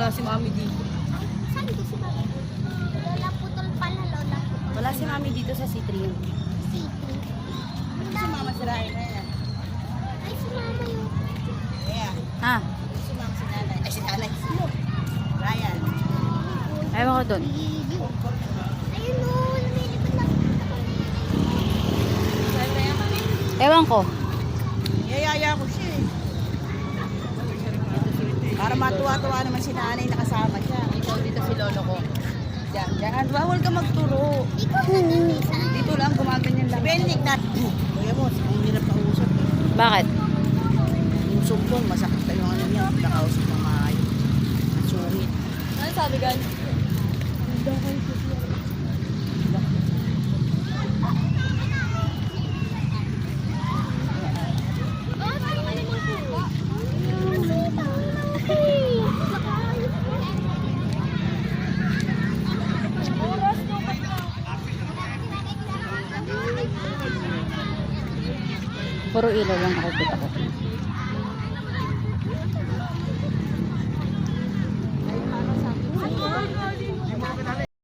wala si mami dito. Saan ko si mami? Lola Putol pala, Lola Putol. Wala si mami dito sa C3 yun. City. Si mama sirain na yan. Ay, si mama yun. Ayan. Ha? Si mama si nanay. Ay si nanay. Ryan. Ewan ko dun. Ayun o, lumilipad na. Ewan ko. Yayaya ko siya eh. Para matuwa-tuwa naman si nanay nakasama siya. Ikaw dito si lolo ko. Diyan, diyan. Bawal ka magturo. Ikaw na din eh, saan? Dito lang, gumaganyan lang. Si Benedict na. Kuya mo, ang hirap kausap eh. Bakit? Yung sumpong, masakit na yung ano niya. Nakausap ng maayos. Nasungit. Ano sabi gan? Puro ilaw lang nakikita ko.